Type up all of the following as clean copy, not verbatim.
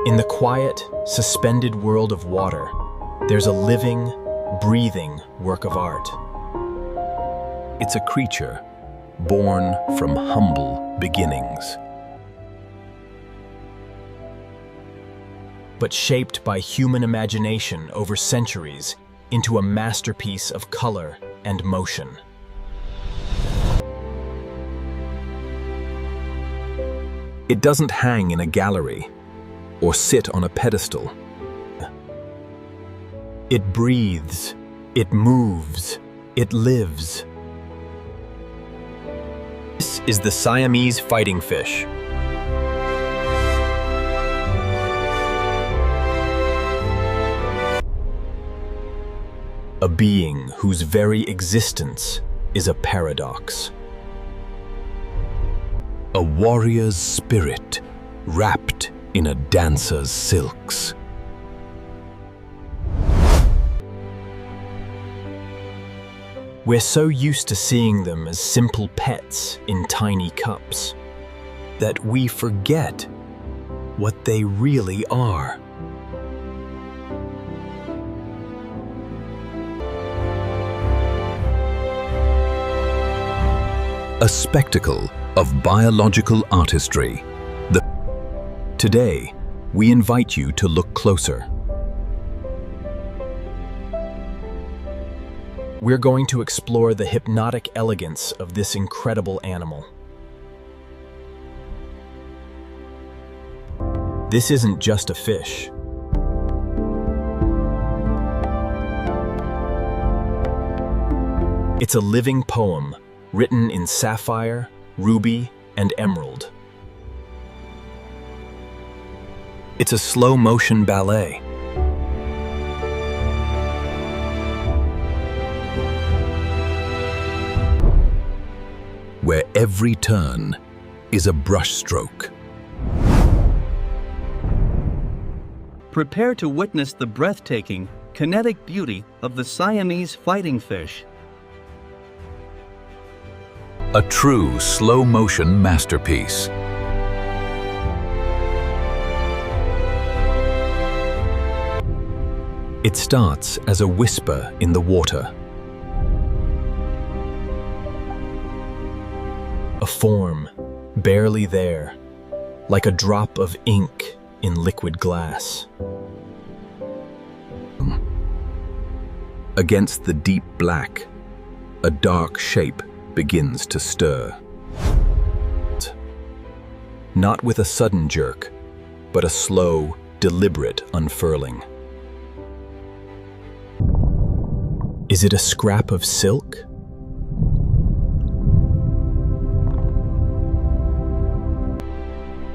In the quiet, suspended world of water, there's a living, breathing work of art. It's a creature born from humble beginnings, but shaped by human imagination over centuries into a masterpiece of color and motion. It doesn't hang in a gallery or sit on a pedestal. It breathes, it moves, it lives. This is the Siamese fighting fish. A being whose very existence is a paradox. A warrior's spirit wrapped in a dancer's silks. We're so used to seeing them as simple pets in tiny cups that we forget what they really are. A spectacle of biological artistry. Today, we invite you to look closer. We're going to explore the hypnotic elegance of this incredible animal. This isn't just a fish. It's a living poem written in sapphire, ruby, and emerald. It's a slow-motion ballet. Where every turn is a brushstroke. Prepare to witness the breathtaking, kinetic beauty of the Siamese fighting fish. A true slow-motion masterpiece. It starts as a whisper in the water. A form, barely there, like a drop of ink in liquid glass. Against the deep black, a dark shape begins to stir. Not with a sudden jerk, but a slow, deliberate unfurling. Is it a scrap of silk?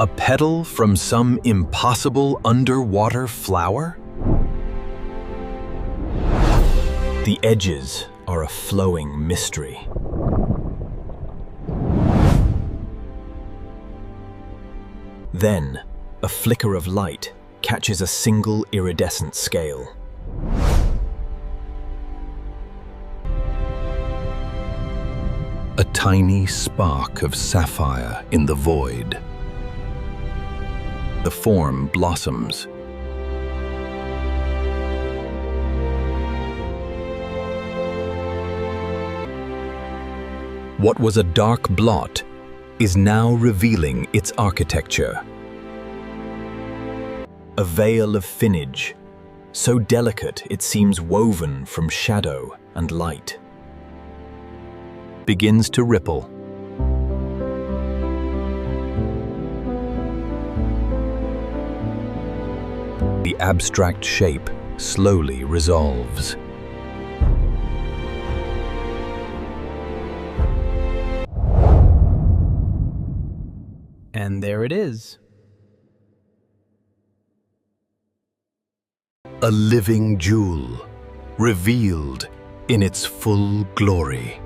A petal from some impossible underwater flower? The edges are a flowing mystery. Then, a flicker of light catches a single iridescent scale. A tiny spark of sapphire in the void. The form blossoms. What was a dark blot is now revealing its architecture. A veil of finnage, so delicate it seems woven from shadow and light, begins to ripple. The abstract shape slowly resolves. And there it is. A living jewel, revealed in its full glory.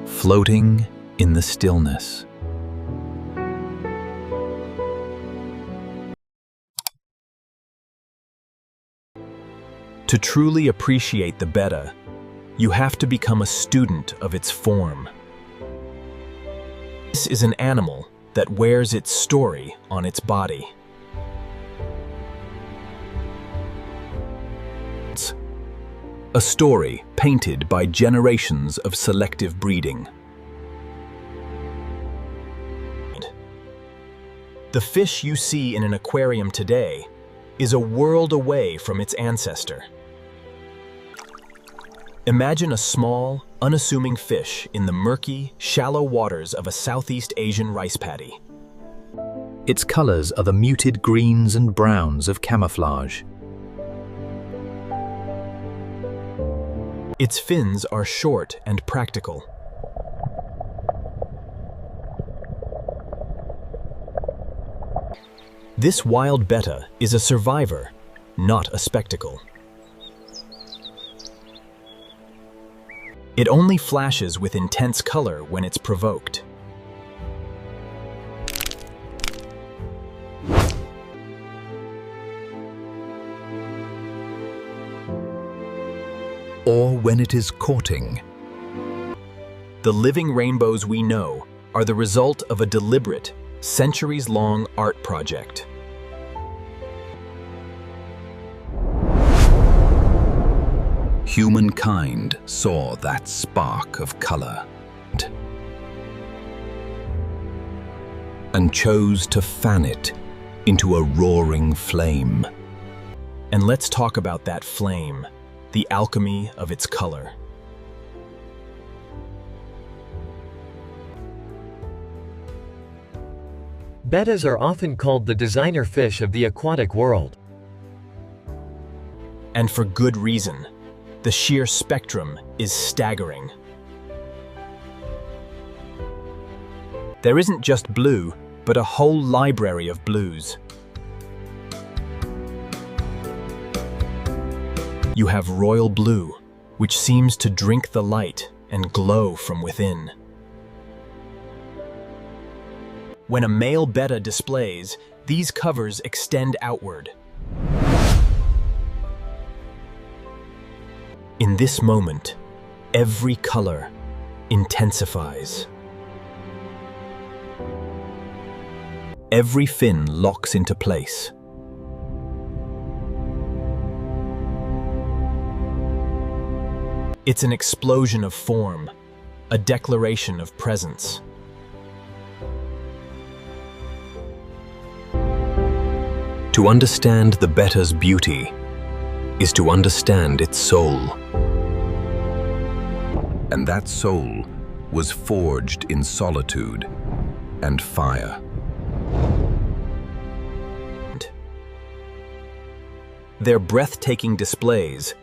Floating in the stillness. To truly appreciate the Betta, you have to become a student of its form. This is an animal that wears its story on its body. A story painted by generations of selective breeding. The fish you see in an aquarium today is a world away from its ancestor. Imagine a small, unassuming fish in the murky, shallow waters of a Southeast Asian rice paddy. Its colors are the muted greens and browns of camouflage. Its fins are short and practical. This wild betta is a survivor, not a spectacle. It only flashes with intense color when it's provoked. Or when it is courting. The living rainbows we know are the result of a deliberate, centuries-long art project. Humankind saw that spark of color and chose to fan it into a roaring flame. And let's talk about that flame, the alchemy of its color. Bettas are often called the designer fish of the aquatic world. And for good reason. The sheer spectrum is staggering. There isn't just blue, but a whole library of blues. You have royal blue, which seems to drink the light and glow from within. When a male betta displays, these covers extend outward. In this moment, every color intensifies. Every fin locks into place. It's an explosion of form, a declaration of presence. To understand the betta's beauty is to understand its soul. And that soul was forged in solitude and fire. Their breathtaking displays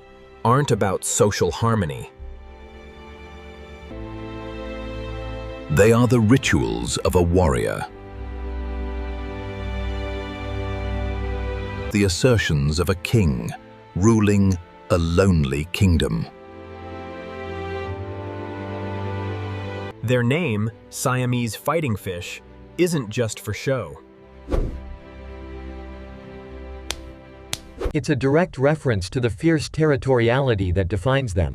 aren't about social harmony. They are the rituals of a warrior. The assertions of a king ruling a lonely kingdom. Their name, Siamese Fighting Fish, isn't just for show. It's a direct reference to the fierce territoriality that defines them.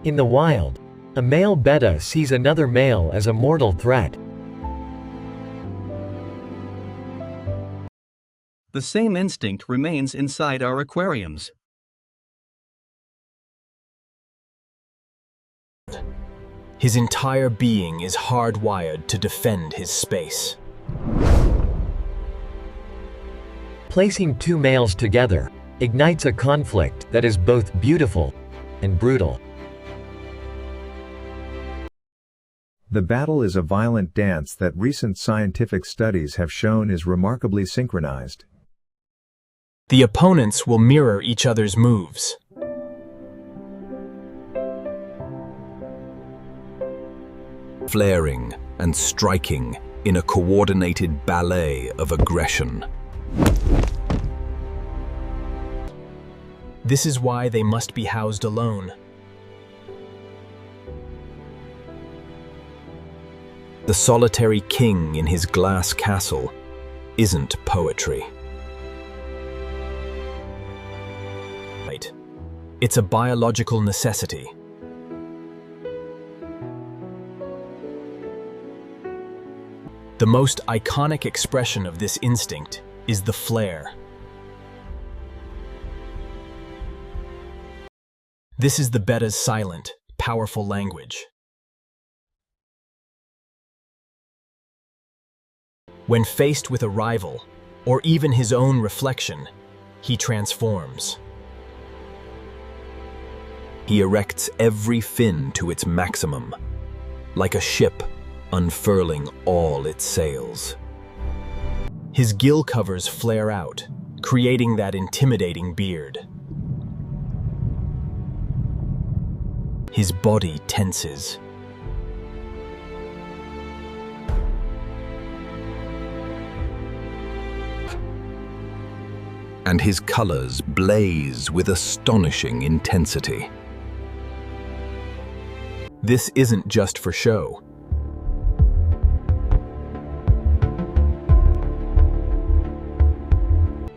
In the wild, a male betta sees another male as a mortal threat. The same instinct remains inside our aquariums. His entire being is hardwired to defend his space. Placing two males together ignites a conflict that is both beautiful and brutal. The battle is a violent dance that recent scientific studies have shown is remarkably synchronized. The opponents will mirror each other's moves. Flaring and striking in a coordinated ballet of aggression. This is why they must be housed alone. The solitary king in his glass castle isn't poetry. It's a biological necessity. The most iconic expression of this instinct is the flare. This is the Betta's silent, powerful language. When faced with a rival, or even his own reflection, he transforms. He erects every fin to its maximum, like a ship unfurling all its sails. His gill covers flare out, creating that intimidating beard. His body tenses. And his colors blaze with astonishing intensity. This isn't just for show.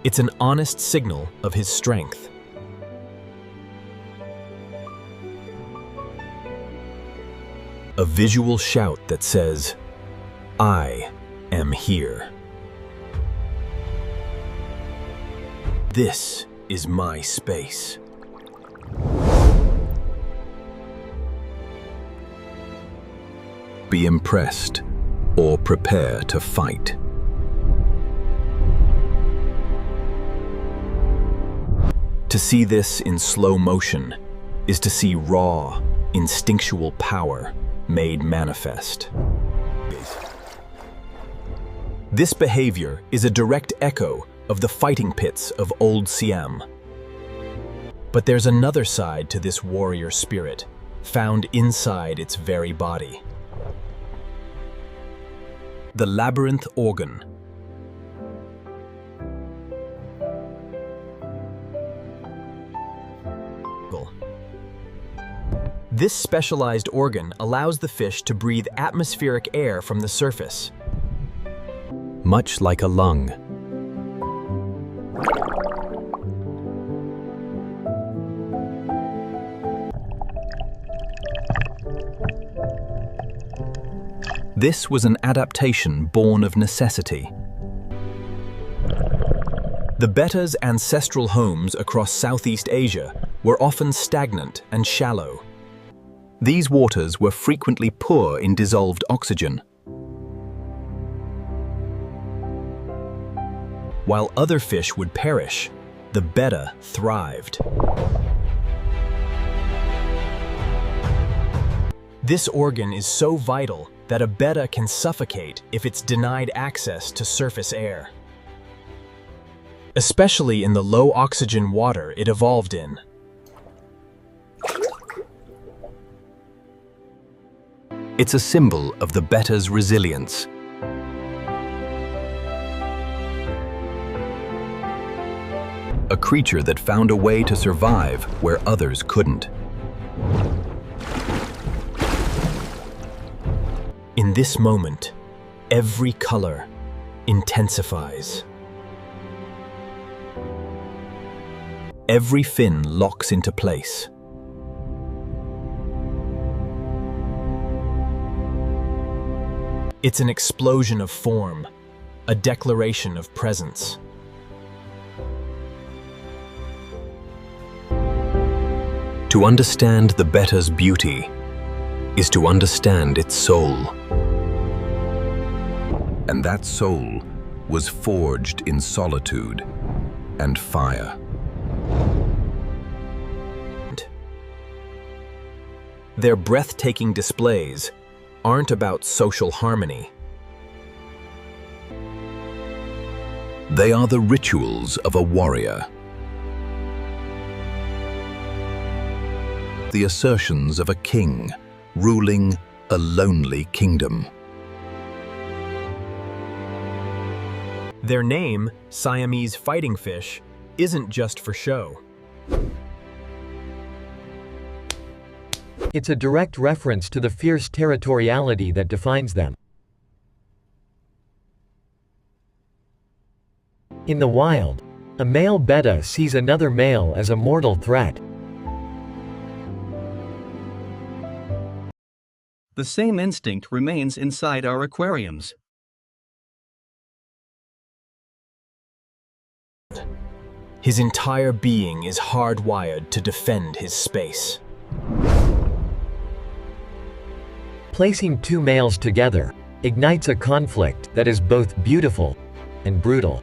It's an honest signal of his strength. A visual shout that says, "I am here. This is my space." Be impressed or prepare to fight. To see this in slow motion is to see raw, instinctual power made manifest. This behavior is a direct echo of the fighting pits of old Siam. But there's another side to this warrior spirit, found inside its very body. The labyrinth organ. This specialized organ allows the fish to breathe atmospheric air from the surface, much like a lung. This was an adaptation born of necessity. The Betta's ancestral homes across Southeast Asia were often stagnant and shallow. These waters were frequently poor in dissolved oxygen. While other fish would perish, the Betta thrived. This organ is so vital that a Betta can suffocate if it's denied access to surface air, especially in the low oxygen water it evolved in. It's a symbol of the Betta's resilience. A creature that found a way to survive where others couldn't. In this moment, every color intensifies. Every fin locks into place. It's an explosion of form, a declaration of presence. To understand the Betta's beauty is to understand its soul. And that soul was forged in solitude and fire. Their breathtaking displays aren't about social harmony. They are the rituals of a warrior. The assertions of a king ruling a lonely kingdom. Their name, Siamese Fighting Fish, isn't just for show. It's a direct reference to the fierce territoriality that defines them. In the wild, a male Betta sees another male as a mortal threat. The same instinct remains inside our aquariums. His entire being is hardwired to defend his space. Placing two males together ignites a conflict that is both beautiful and brutal.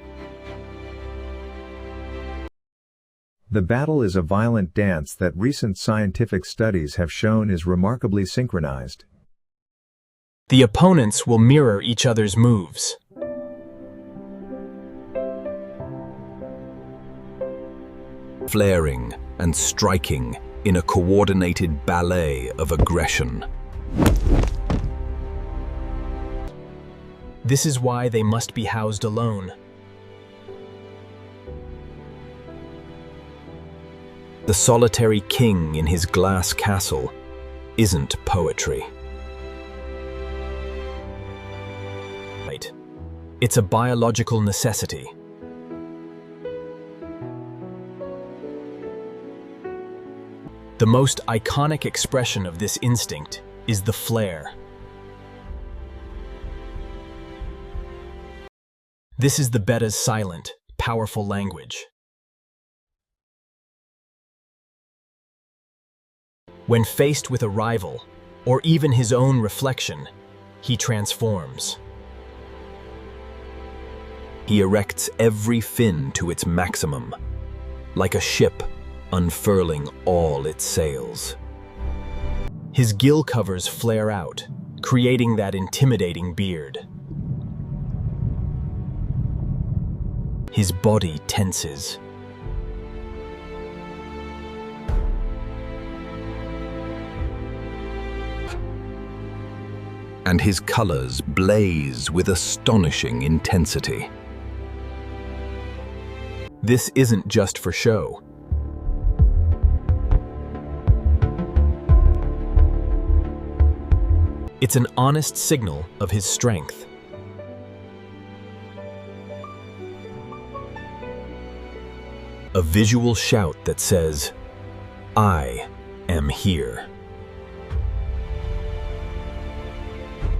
The battle is a violent dance that recent scientific studies have shown is remarkably synchronized. The opponents will mirror each other's moves. Flaring and striking in a coordinated ballet of aggression. This is why they must be housed alone. The solitary king in his glass castle isn't poetry. It's a biological necessity. The most iconic expression of this instinct is the flare. This is the Betta's silent, powerful language. When faced with a rival, or even his own reflection, he transforms. He erects every fin to its maximum, like a ship unfurling all its sails. His gill covers flare out, creating that intimidating beard. His body tenses. And his colors blaze with astonishing intensity. This isn't just for show. It's an honest signal of his strength. A visual shout that says, "I am here.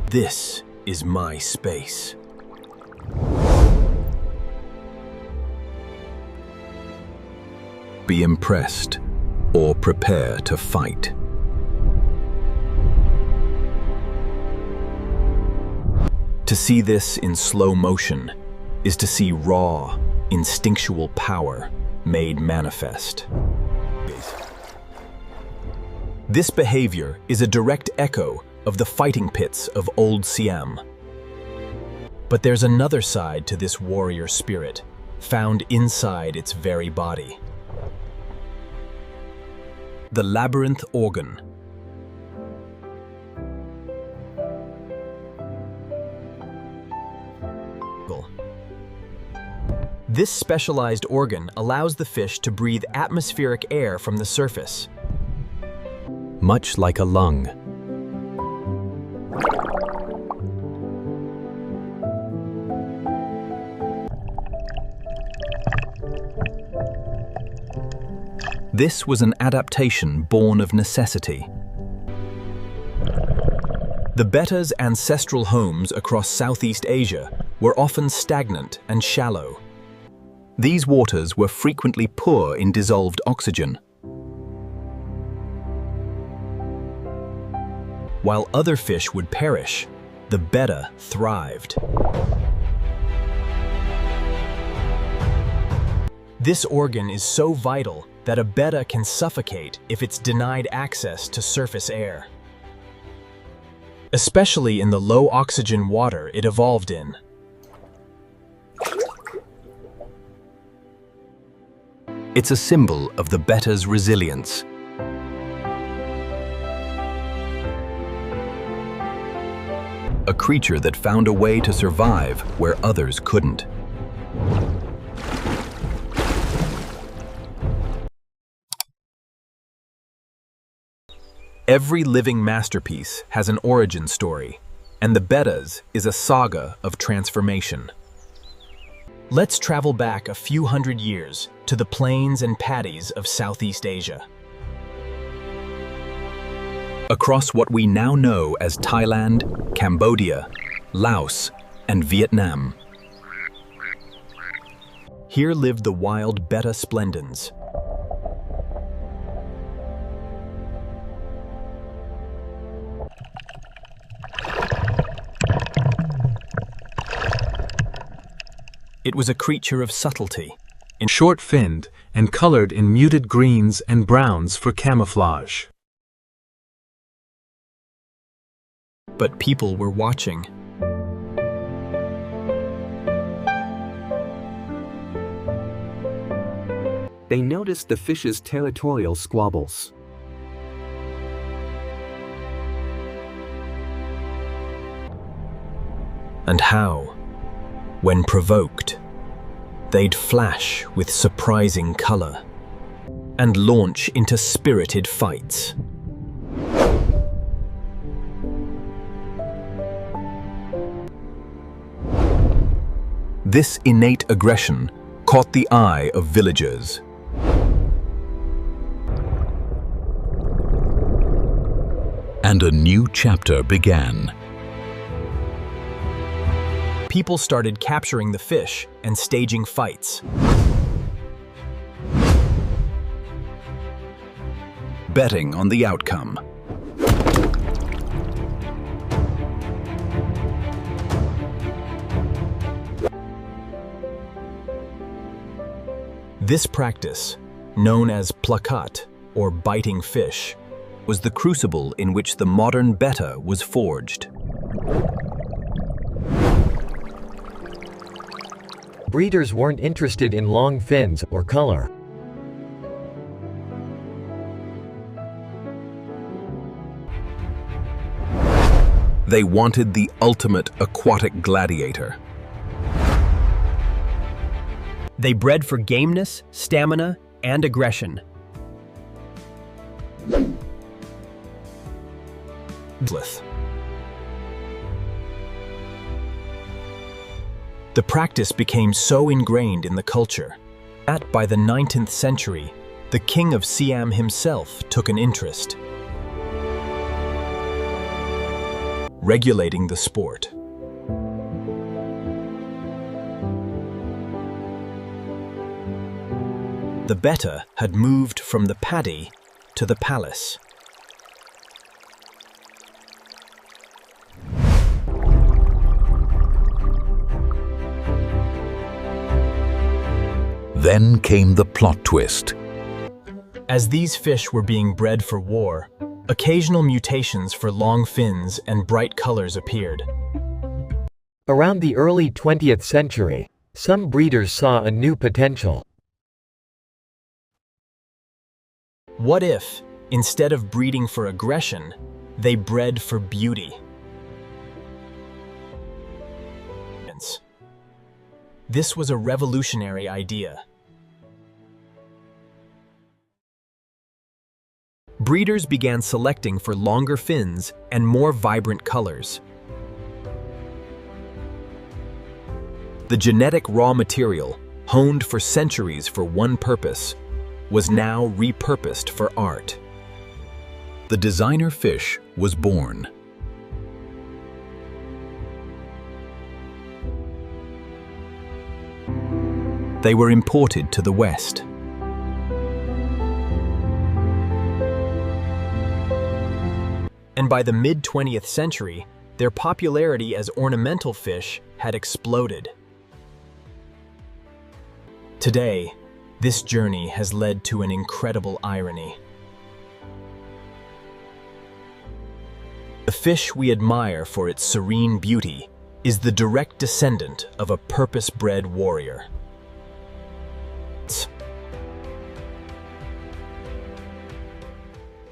This is my space." Be impressed or prepare to fight. To see this in slow motion is to see raw, instinctual power made manifest. This behavior is a direct echo of the fighting pits of old Siam. But there's another side to this warrior spirit, found inside its very body. The labyrinth organ. This specialized organ allows the fish to breathe atmospheric air from the surface, much like a lung. This was an adaptation born of necessity. The Betta's ancestral homes across Southeast Asia were often stagnant and shallow. These waters were frequently poor in dissolved oxygen. While other fish would perish, the Betta thrived. This organ is so vital that a Betta can suffocate if it's denied access to surface air, especially in the low oxygen water it evolved in. It's a symbol of the Betta's resilience. A creature that found a way to survive where others couldn't. Every living masterpiece has an origin story, and the Betta's is a saga of transformation. Let's travel back a few hundred years to the plains and paddies of Southeast Asia. Across what we now know as Thailand, Cambodia, Laos, and Vietnam. Here lived the wild Betta Splendens. It was a creature of subtlety, short-finned and colored in muted greens and browns for camouflage. but people were watching. They noticed the fish's territorial squabbles. And how, when provoked, they'd flash with surprising color and launch into spirited fights. This innate aggression caught the eye of villagers. And a new chapter began. People started capturing the fish and staging fights. Betting on the outcome. This practice, known as Plakat, or biting fish, was the crucible in which the modern Betta was forged. Breeders weren't interested in long fins or color. They wanted the ultimate aquatic gladiator. They bred for gameness, stamina, and aggression. The practice became so ingrained in the culture that by the 19th century, the king of Siam himself took an interest, regulating the sport. The Betta had moved from the paddy to the palace. Then came the plot twist. As these fish were being bred for war, occasional mutations for long fins and bright colors appeared. Around the early 20th century, some breeders saw a new potential. What if, instead of breeding for aggression, they bred for beauty? This was a revolutionary idea. Breeders began selecting for longer fins and more vibrant colors. The genetic raw material, honed for centuries for one purpose, was now repurposed for art. The designer fish was born. They were imported to the West. And by the mid-20th century, their popularity as ornamental fish had exploded. Today, this journey has led to an incredible irony. The fish we admire for its serene beauty is the direct descendant of a purpose-bred warrior.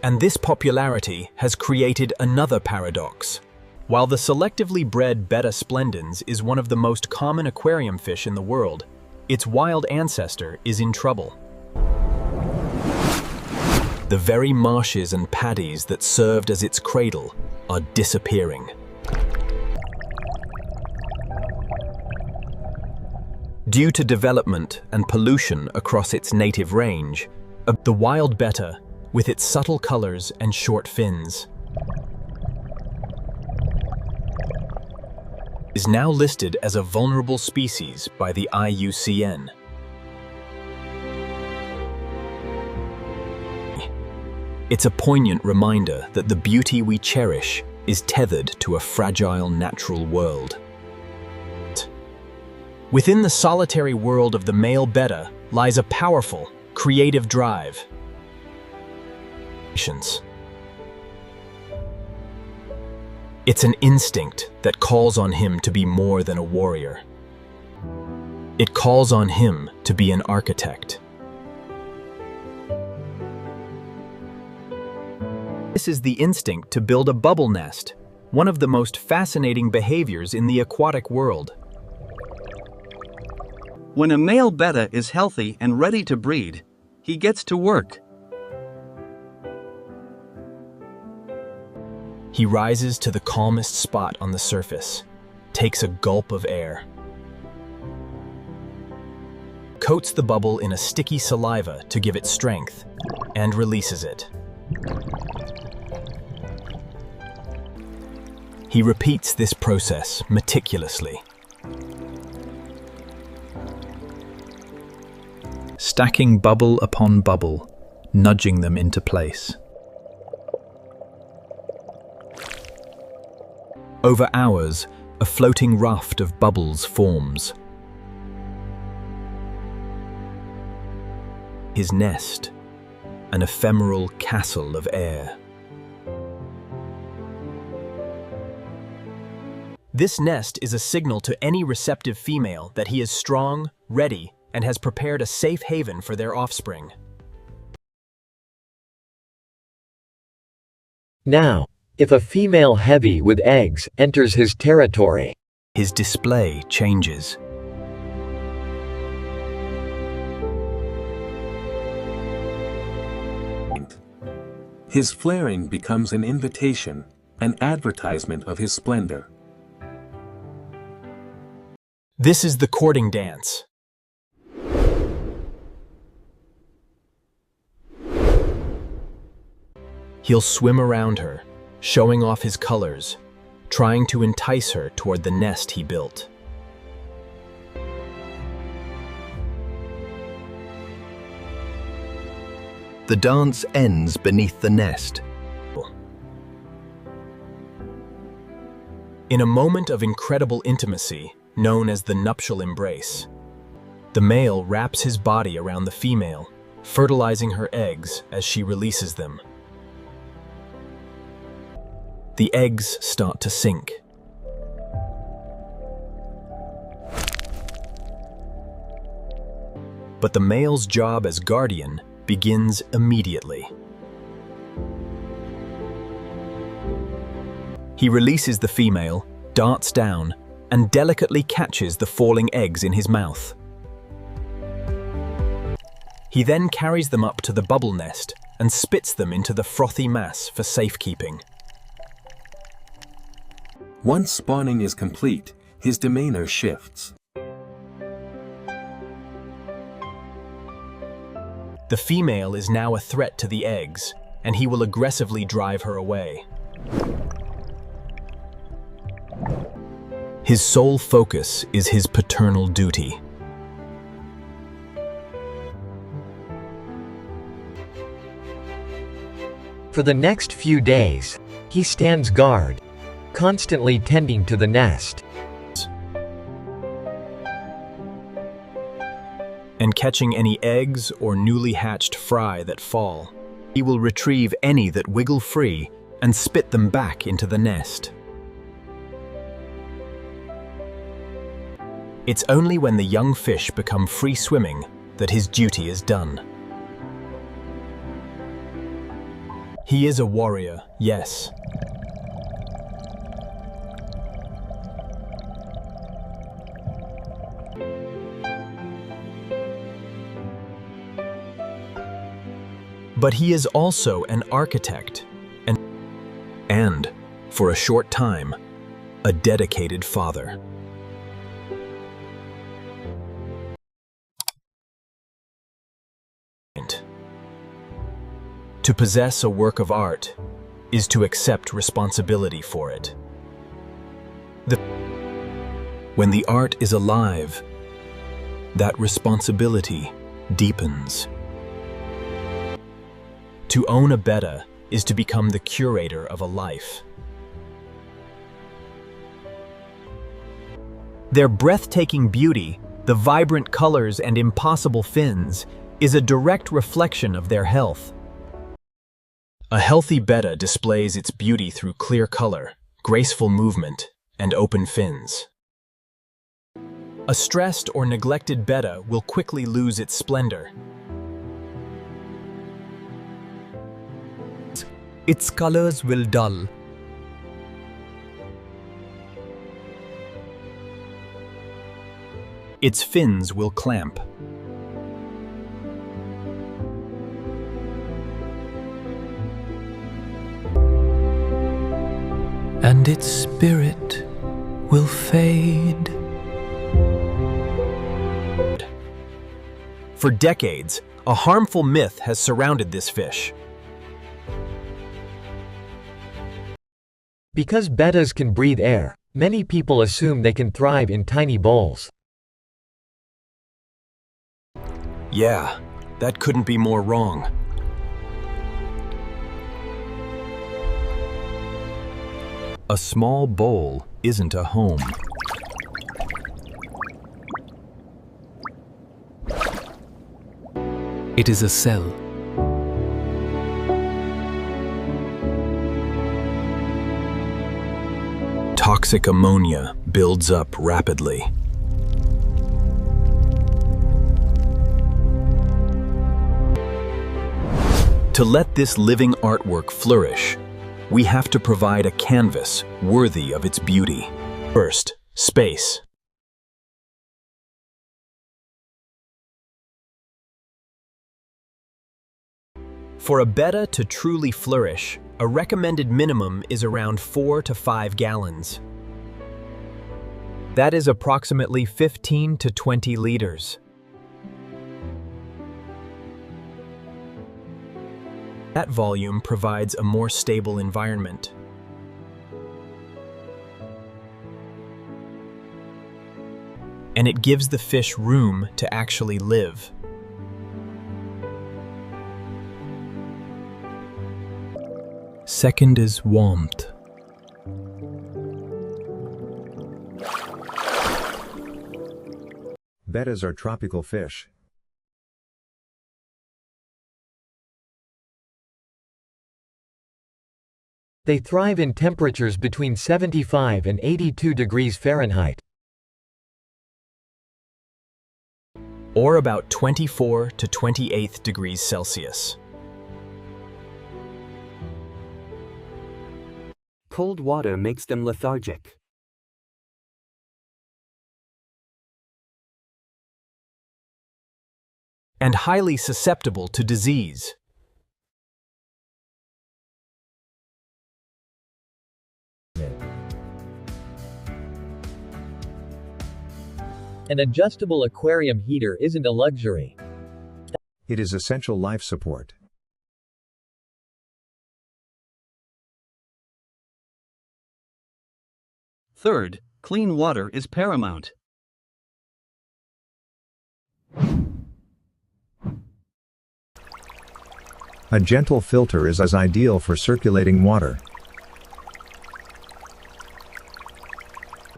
And this popularity has created another paradox. While the selectively bred Betta Splendens is one of the most common aquarium fish in the world, its wild ancestor is in trouble. The very marshes and paddies that served as its cradle are disappearing. Due to development and pollution across its native range, the wild Betta, with its subtle colors and short fins, is now listed as a vulnerable species by the IUCN. It's a poignant reminder that the beauty we cherish is tethered to a fragile natural world. Within the solitary world of the male betta lies a powerful, creative drive. It's an instinct that calls on him to be more than a warrior. It calls on him to be an architect. This is the instinct to build a bubble nest, one of the most fascinating behaviors in the aquatic world. When a male betta is healthy and ready to breed, he gets to work. He rises to the calmest spot on the surface, takes a gulp of air, coats the bubble in a sticky saliva to give it strength, and releases it. He repeats this process meticulously, stacking bubble upon bubble, nudging them into place. Over hours, a floating raft of bubbles forms. His nest, an ephemeral castle of air. This nest is a signal to any receptive female that he is strong, ready, and has prepared a safe haven for their offspring. Now, if a female heavy with eggs enters his territory, his display changes. His flaring becomes an invitation, an advertisement of his splendor. This is the courting dance. He'll swim around her, showing off his colors, trying to entice her toward the nest he built. The dance ends beneath the nest. In a moment of incredible intimacy, known as the nuptial embrace, the male wraps his body around the female, fertilizing her eggs as she releases them. The eggs start to sink. But the male's job as guardian begins immediately. He releases the female, darts down, and delicately catches the falling eggs in his mouth. He then carries them up to the bubble nest and spits them into the frothy mass for safekeeping. Once spawning is complete, his demeanor shifts. The female is now a threat to the eggs, and he will aggressively drive her away. His sole focus is his paternal duty. for the next few days, he stands guard, constantly tending to the nest. And catching any eggs or newly hatched fry that fall. He will retrieve any that wiggle free and spit them back into the nest. It's only when the young fish become free swimming that his duty is done. He is a warrior, yes. But he is also an architect and, for a short time, a dedicated father. To possess a work of art is to accept responsibility for it. When the art is alive, that responsibility deepens. To own a betta is to become the curator of a life. Their breathtaking beauty, the vibrant colors and impossible fins, is a direct reflection of their health. A healthy betta displays its beauty through clear color, graceful movement, and open fins. A stressed or neglected betta will quickly lose its splendor. Its colors will dull. Its fins will clamp. And its spirit will fade. For decades, a harmful myth has surrounded this fish. Because bettas can breathe air, many people assume they can thrive in tiny bowls. Yeah, that couldn't be more wrong. A small bowl isn't a home. It is a cell. Toxic ammonia builds up rapidly. To let this living artwork flourish, we have to provide a canvas worthy of its beauty. First, space. For a betta to truly flourish, a recommended minimum is around 4 to 5 gallons. That is approximately 15 to 20 liters. That volume provides a more stable environment. And it gives the fish room to actually live. Second is warmth. Bettas are tropical fish. They thrive in temperatures between 75 and 82 degrees Fahrenheit. Or about 24 to 28 degrees Celsius. Cold water makes them lethargic. And highly susceptible to disease. An adjustable aquarium heater isn't a luxury. It is essential life support. Third, clean water is paramount. A gentle filter is as ideal for circulating water.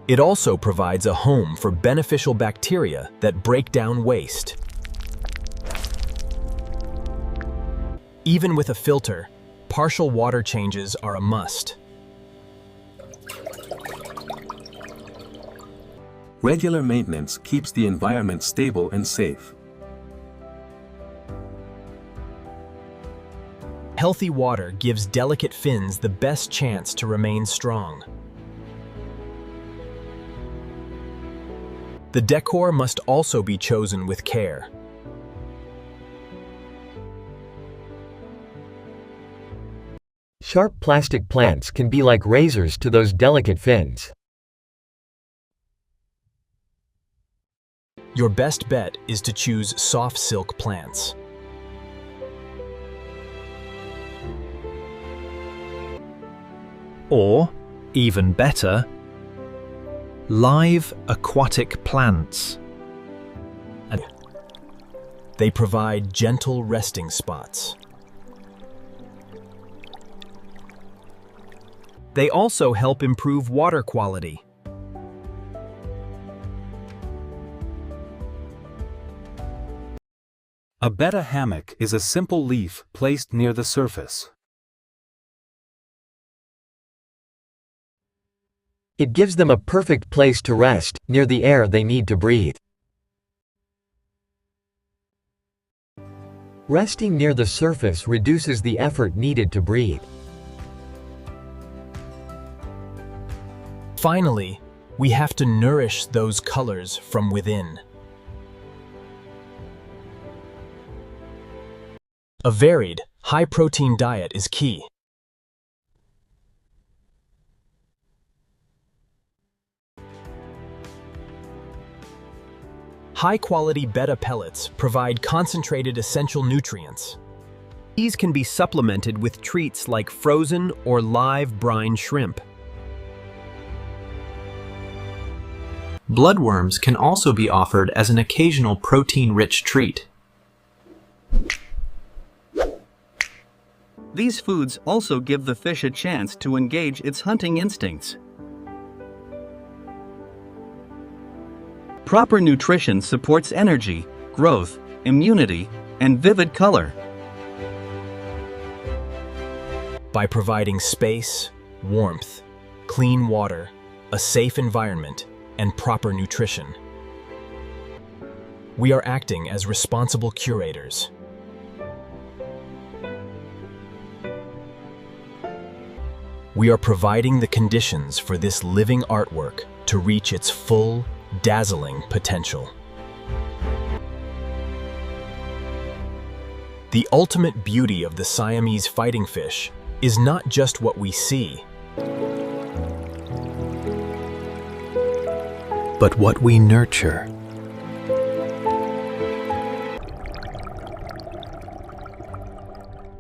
It also provides a home for beneficial bacteria that break down waste. Even with a filter, partial water changes are a must. Regular maintenance keeps the environment stable and safe. Healthy water gives delicate fins the best chance to remain strong. The decor must also be chosen with care. Sharp plastic plants can be like razors to those delicate fins. Your best bet is to choose soft silk plants. Or, even better, live aquatic plants. They provide gentle resting spots. They also help improve water quality. A Betta hammock is a simple leaf placed near the surface. It gives them a perfect place to rest, near the air they need to breathe. Resting near the surface reduces the effort needed to breathe. Finally, we have to nourish those colors from within. A varied, high-protein diet is key. High-quality Betta pellets provide concentrated essential nutrients. These can be supplemented with treats like frozen or live brine shrimp. Bloodworms can also be offered as an occasional protein-rich treat. These foods also give the fish a chance to engage its hunting instincts. Proper nutrition supports energy, growth, immunity, and vivid color. By providing space, warmth, clean water, a safe environment, and proper nutrition, we are acting as responsible curators. We are providing the conditions for this living artwork to reach its full, dazzling potential. The ultimate beauty of the Siamese fighting fish is not just what we see, but what we nurture.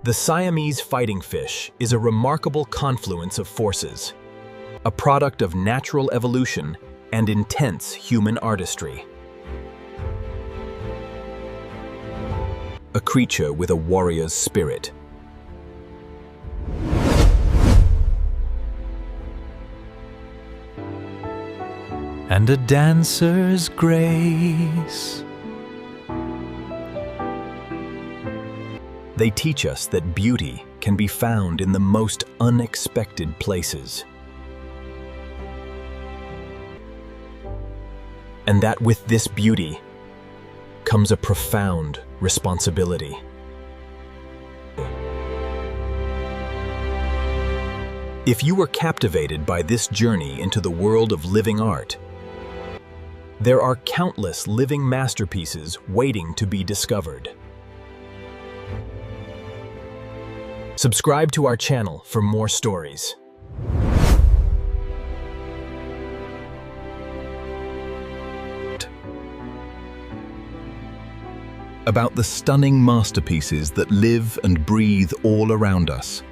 The Siamese fighting fish is a remarkable confluence of forces, a product of natural evolution and intense human artistry. A creature with a warrior's spirit. And a dancer's grace. They teach us that beauty can be found in the most unexpected places. And that with this beauty comes a profound responsibility. If you were captivated by this journey into the world of living art, there are countless living masterpieces waiting to be discovered. Subscribe to our channel for more stories. About the stunning masterpieces that live and breathe all around us.